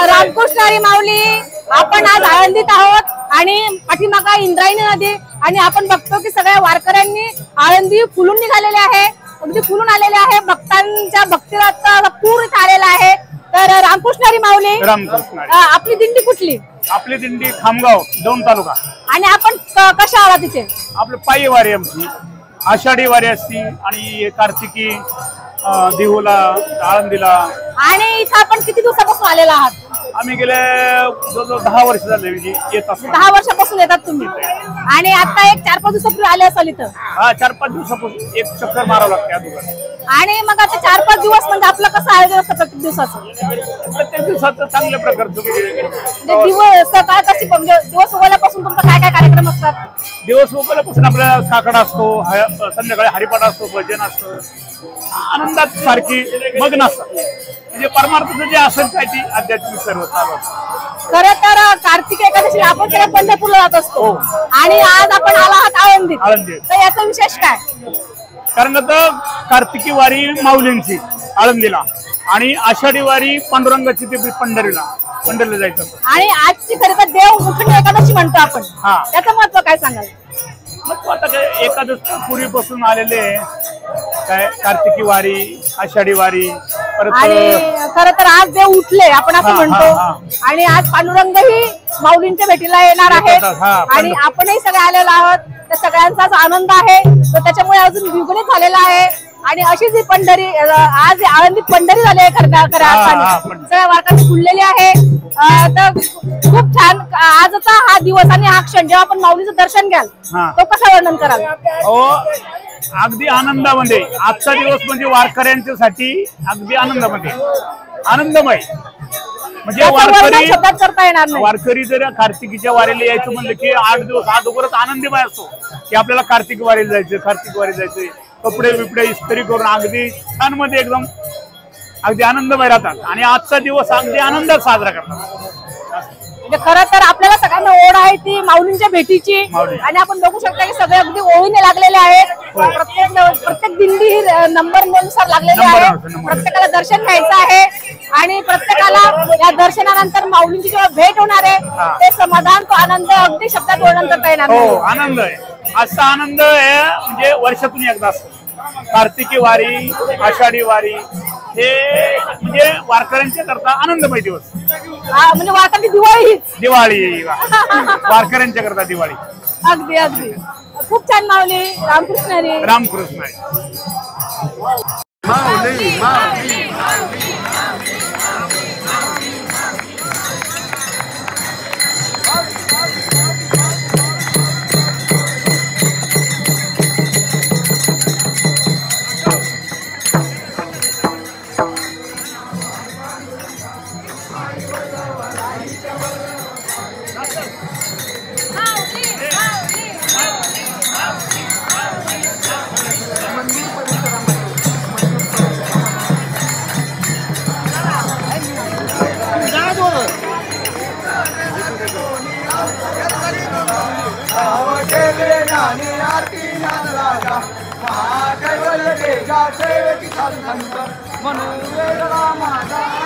रामकृष्ण हरी माऊली. आपण आज आळंदीत आहोत आणि पाठीमागा इंद्रायणी नदी आणि आपण बघतो की सगळ्या वारकऱ्यांनी आळंदी फुलून निघालेले आहे, अगदी फुलून आलेले आहे. भक्तांच्या भक्तिरथ पूर इथे आलेला आहे. तर रामकृष्ण हरी माऊली. रामकृष्ण. आपली दिंडी कुठली? आपली दिंडी खामगाव, दौंड तालुका. आणि आपण कशा आला तिथे? आपली पायी वारी आमची, आषाढी वारी असती आणि कार्तिकी देहूला, आळंदीला. आणि इथं आपण किती दिवसापासून आलेला आहात? आम्ही गेले जवळजवळ 10 वर्ष झाले येत असतो. 10 वर्षापासून येतात तुम्ही. आणि आता एक 4-5 दिवसापूर्वी आले असाल इथं? हा, 4-5 दिवसापासून एक चक्कर मारावं लागते अगोदर. आणि मग आता 4-5 दिवस म्हणजे आपलं कसं आयोजन असतं प्रत्येक दिवसाचं? प्रत्येक दिवसाचं चांगल्या प्रकारचं म्हणजे दिवस सकाळ कशी म्हणजे दिवस उगवल्यापासून तुमचा काय काय कार्यक्रम असतात? दिवस उगवल्यापासून आपला काकडा असतो, संध्याकाळी हरिपाठ असतो, भजन असतं, आनंदात सारखी मग्न असतात. म्हणजे परमार्थाचं जे असेल काय ती आध्यात्मिक सर्व चालू असतं. खरं तर कार्तिक एकादशी आपण त्याला पंढरपूरला जात असतो आणि आज आपण आला आहात आळंदीत. तर याचा विशेष काय? कारण आता कार्तिकी वारी माऊलींची आळंदीला आणि आषाढी वारी पांडुरंगाची ती पंढरीला जायचं. आणि आजची खरं तर देव उठणी एकादशी म्हणतो आपण. त्याचं महत्व काय सांगाल? महत्व आता काय, एकादश पूर्वीपासून आलेले काय कार्तिकी वारी, आषाढी वारी. आणि खरं तर आज देव उठले आपण असं म्हणतो आणि आज पांडुरंगही माऊलींच्या भेटीला येणार आहेत आणि आपणही सगळे आलेलो आहोत. त्या सगळ्यांचाच आनंद आहे तो त्याच्यामुळे अजून द्विगुणित झालेला आहे. आणि अशीच ही पंढरी आज आळंदीत पंढरी झाली आहे. सगळ्या वारकरी फुललेली आहे. तर खूप छान आजचा हा दिवस आणि हा क्षण जेव्हा आपण माऊलीचं दर्शन घ्याल तो कसा वर्णन कराल? अगदी आनंदामध्ये. आजचा दिवस म्हणजे वारकऱ्यांच्यासाठी अगदी आनंदमय. म्हणजे वारकरी जर कार्तिकीच्या वारीला यायचं म्हणलं की 8 दिवस अगोदरच आनंदमय असतो की आपल्याला कार्तिक वारीला जायचं, कपडे बिपडे इस्त्री करून अगदी छान मध्ये एकदम अगदी आनंदमय राहतात आणि आजचा दिवस अगदी आनंदात साजरा करतात. म्हणजे खरं तर आपल्याला सगळ्यांना ओढ आहे ती माऊलींच्या भेटीची आणि आपण बघू शकता की सगळे अगदी ओळीने लागलेले आहेत. प्रत्येक दिंडी ही नंबरनुसार लागलेली आहे. प्रत्येकाला दर्शन घ्यायचं आहे आणि प्रत्येकाला या दर्शनानंतर माऊलींची जेव्हा भेट होणार आहे ते समाधान, तो आनंद अगदी शब्दात वर्णन करता येणार नाही. आनंद आहे. आजचा आनंद आहे म्हणजे वर्षातून एकदा असतो. कार्तिकी वारी, आषाढी वारी हे म्हणजे वारकऱ्यांच्या करता आनंदमय दिवस. म्हणजे वारकरी दिवाळी वारकऱ्यांच्या करता दिवाळी. अगदी अगदी खूप छान माऊली. रामकृष्ण हरी. रामकृष्ण हरी. महादेव